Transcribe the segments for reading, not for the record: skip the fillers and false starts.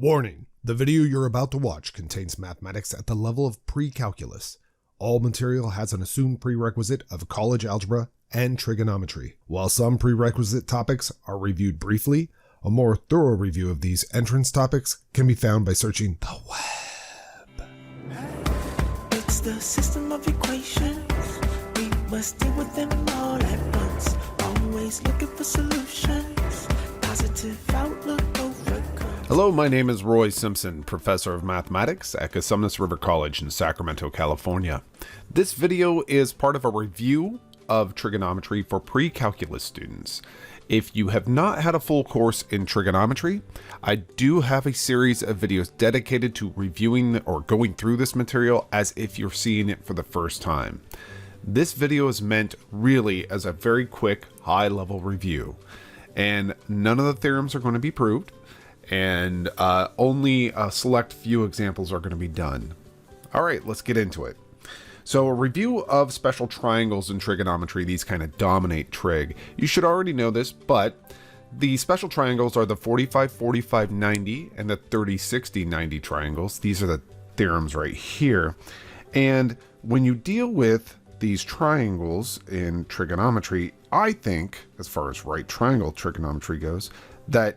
Warning, the video you're about to watch contains mathematics at the level of pre-calculus. All material has an assumed prerequisite of college algebra and trigonometry. While some prerequisite topics are reviewed briefly, a more thorough review of these entrance topics can be found by searching the web. It's the system of equations. We must deal with them all at once. Always looking for solutions. Positive outlook overcome. Hello, my name is Roy Simpson, Professor of Mathematics at Cosumnes River College in Sacramento, California. This video is part of a review of trigonometry for pre-calculus students. If you have not had a full course in trigonometry, I do have a series of videos dedicated to reviewing or going through this material as if you're seeing it for the first time. This video is meant really as a very quick, high-level review, and none of the theorems are going to be proved, and only a select few examples are going to be done. All right, let's get into it. So a review of special triangles in trigonometry, these kind of dominate trig. You should already know this, but the special triangles are the 45-45-90 and the 30-60-90 triangles. These are the theorems right here. And when you deal with these triangles in trigonometry, I think, as far as right triangle trigonometry goes, that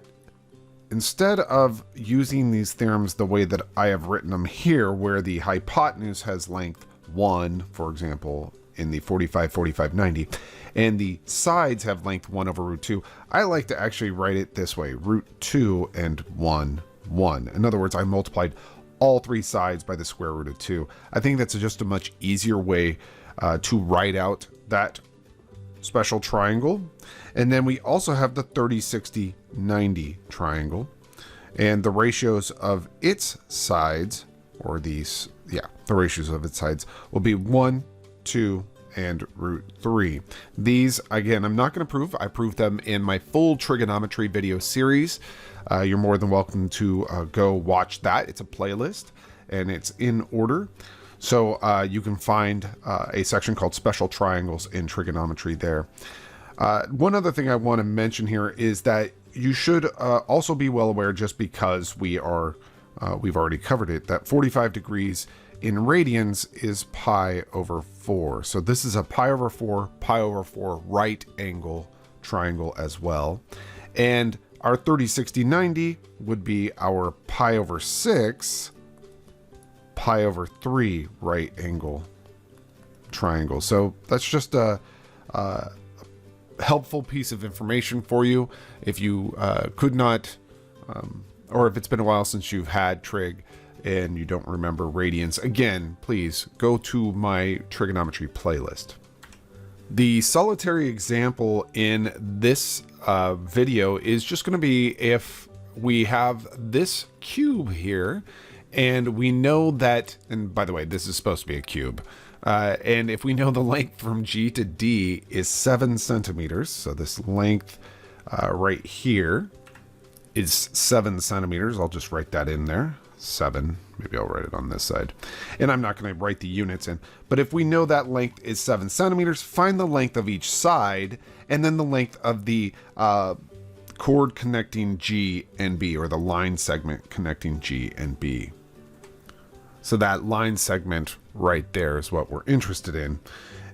instead of using these theorems the way that I have written them here, where the hypotenuse has length 1, for example, in the 45-45-90, and the sides have length 1 over root 2, I like to actually write it this way, root 2 and 1, 1. In other words, I multiplied all three sides by the square root of 2. I think that's just a much easier way to write out that special triangle. And then we also have the 30-60-90 triangle, and the ratios of its sides, or these, the ratios of its sides will be 1, 2, and root 3. These, again, I'm not going to prove. I proved them in my full trigonometry video series. You're more than welcome to go watch that. It's a playlist, and it's in order. So you can find a section called Special Triangles in Trigonometry there. One other thing I want to mention here is that you should also be well aware, just because we've already covered it, that 45 degrees in radians is pi over 4. So this is a pi over 4 right angle triangle as well. And our 30-60-90 would be our pi over 6 pi over 3 right angle triangle. So that's just a helpful piece of information for you if you could not, or if it's been a while since you've had trig and you don't remember radians. Again, please go to my trigonometry playlist. The solitary example in this video is just going to be if we have this cube here, and we know that, and by the way, this is supposed to be a cube, and if we know the length from G to D is 7 centimeters, so this length right here is 7 centimeters. I'll just write that in there, 7. Maybe I'll write it on this side. And I'm not going to write the units in. But if we know that length is 7 centimeters, find the length of each side, and then the length of the chord connecting G and B, or the line segment connecting G and B. So that line segment right there is what we're interested in.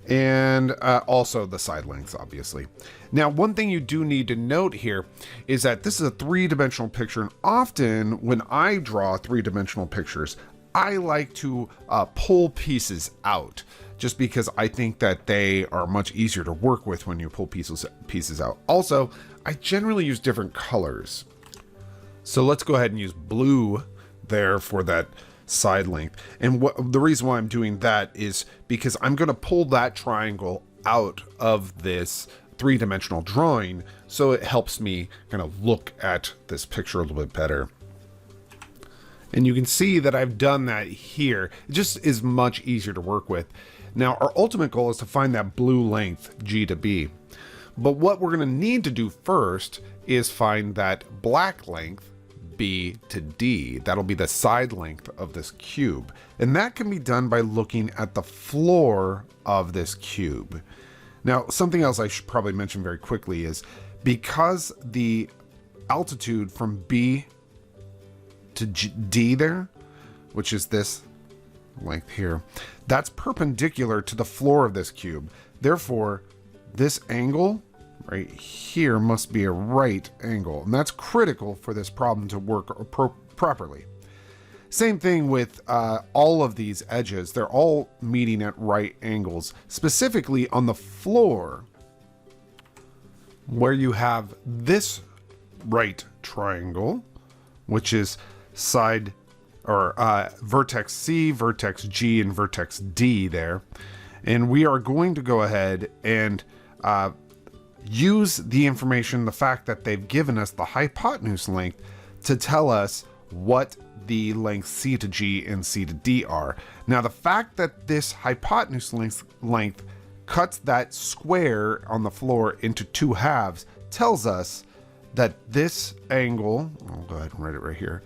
And also the side lengths, obviously. Now, one thing you do need to note here is that this is a three-dimensional picture. And often when I draw three-dimensional pictures, I like to pull pieces out, just because I think that they are much easier to work with when you pull pieces out. Also, I generally use different colors. So let's go ahead and use blue there for that side length. And the reason why I'm doing that is because I'm going to pull that triangle out of this three-dimensional drawing, so it helps me kind of look at this picture a little bit better. And you can see that I've done that here. It just is much easier to work with. Now, our ultimate goal is to find that blue length, G to B. But what we're going to need to do first is find that black length, B to D. That'll be the side length of this cube. And that can be done by looking at the floor of this cube. Now, something else I should probably mention very quickly is, because the altitude from B to D there, which is this length here, that's perpendicular to the floor of this cube. Therefore, this angle right here must be a right angle, and that's critical for this problem to work properly. Same thing with all of these edges. They're all meeting at right angles, specifically on the floor where you have this right triangle, which is side or vertex C, vertex G, and vertex D there. And we are going to go ahead and use the information, the fact that they've given us the hypotenuse length, to tell us what the length C to G and C to D are. Now, the fact that this hypotenuse length cuts that square on the floor into 2 halves tells us that this angle, I'll go ahead and write it right here,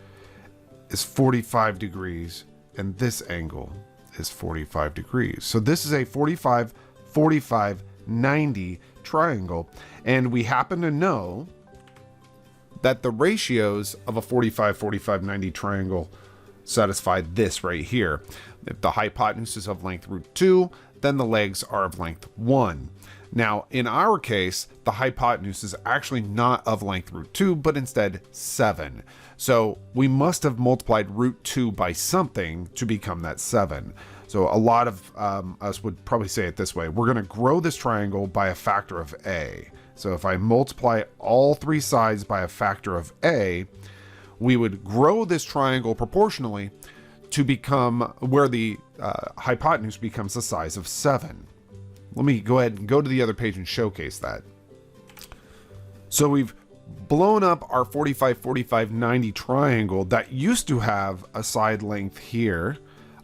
is 45 degrees, and this angle is 45 degrees. So this is a 45, 45, 90 triangle, and we happen to know that the ratios of a 45, 45, 90 triangle satisfy this right here. If the hypotenuse is of length √2, then the legs are of length 1. Now, in our case, the hypotenuse is actually not of length √2, but instead 7. So we must have multiplied √2 by something to become that 7. So a lot of us would probably say it this way: we're going to grow this triangle by a factor of a. So if I multiply all 3 sides by a factor of a, we would grow this triangle proportionally to become where the hypotenuse becomes the size of 7. Let me go ahead and go to the other page and showcase that. So we've blown up our 45, 45, 90 triangle that used to have a side length here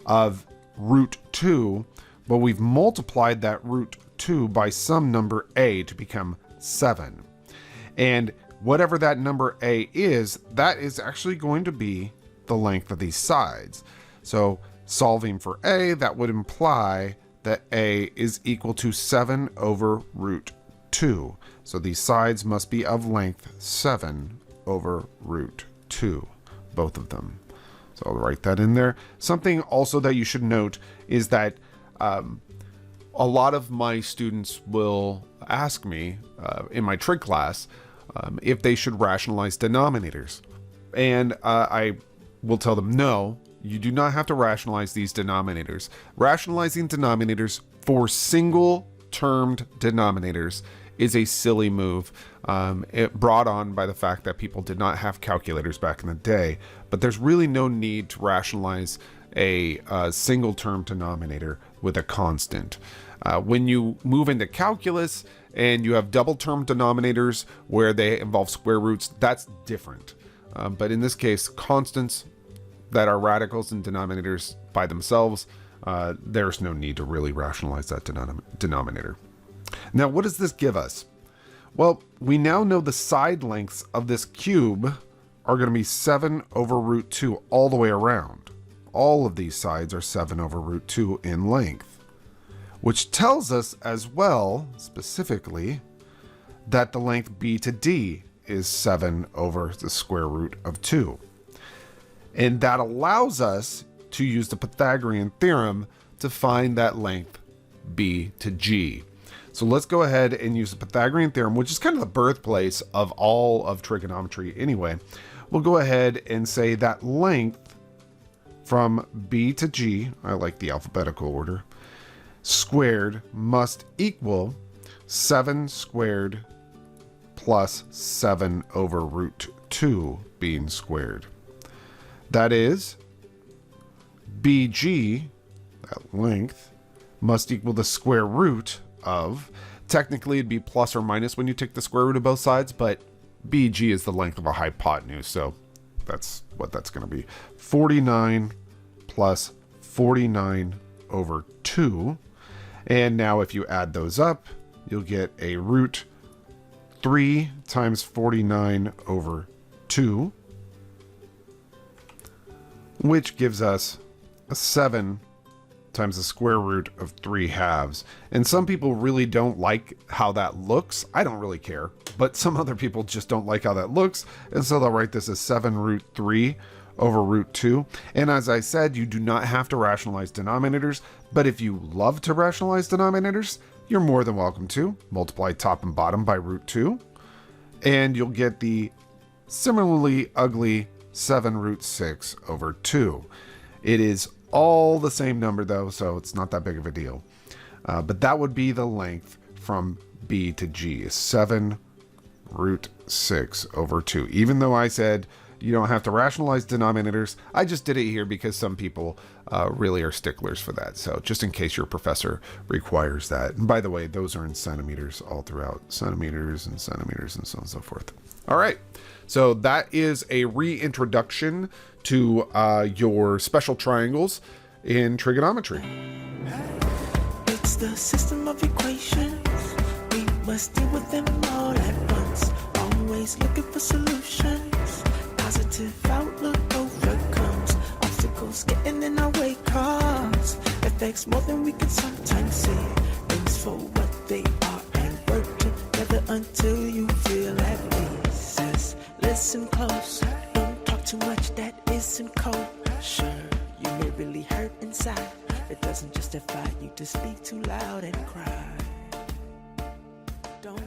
of √2, but we've multiplied that √2 by some number a to become 7. And whatever that number a is, that is actually going to be the length of these sides. So solving for a, that would imply that a is equal to 7 over √2. So these sides must be of length 7 over √2, both of them. So I'll write that in there. Something also that you should note is that a lot of my students will ask me in my trig class if they should rationalize denominators. And I will tell them, no, you do not have to rationalize these denominators. Rationalizing denominators for single-termed denominators is a silly move, it brought on by the fact that people did not have calculators back in the day. But there's really no need to rationalize a single-term denominator with a constant. When you move into calculus and you have double-term denominators where they involve square roots, that's different. But in this case, constants that are radicals and denominators by themselves, there's no need to really rationalize that denominator. Now, what does this give us? Well, we now know the side lengths of this cube are going to be 7 over √2 all the way around. All of these sides are 7 over √2 in length, which tells us as well, specifically, that the length b to d is 7 over the square root of 2. And that allows us to use the Pythagorean theorem to find that length b to g. So let's go ahead and use the Pythagorean theorem, which is kind of the birthplace of all of trigonometry anyway. We'll go ahead and say that length from b to g, I like the alphabetical order, squared must equal 7 squared plus 7 over √2 being squared. That is, BG, that length, must equal the square root of, technically it'd be plus or minus when you take the square root of both sides, but BG is the length of a hypotenuse, so that's what that's going to be. 49 plus 49 over 2. And now if you add those up, you'll get a root 3 times 49 over 2, which gives us a 7 times the square root of 3 halves. And some people really don't like how that looks. I don't really care, but some other people just don't like how that looks. And so they'll write this as 7 √3 over root 2. And as I said, you do not have to rationalize denominators, but if you love to rationalize denominators, you're more than welcome to. Multiply top and bottom by root 2, and you'll get the similarly ugly 7 root 6 over 2. It is all the same number though, so it's not that big of a deal. But that would be the length from B to G, is 7 root 6 over 2. Even though I said you don't have to rationalize denominators, I just did it here because some people really are sticklers for that. So just in case your professor requires that. And by the way, those are in centimeters all throughout. Centimeters and centimeters and so on and so forth. All right. So that is a reintroduction to your special triangles in trigonometry. It's the system of equations. We must deal with them all at once. Always looking for solutions. Positive outlook overcomes obstacles getting in our way. Cause affects more than we can sometimes see. Things for what they are and work together until you feel at peace. Says, listen close. Don't talk too much, that isn't kosher. You may really hurt inside. It doesn't justify you to speak too loud and cry. Don't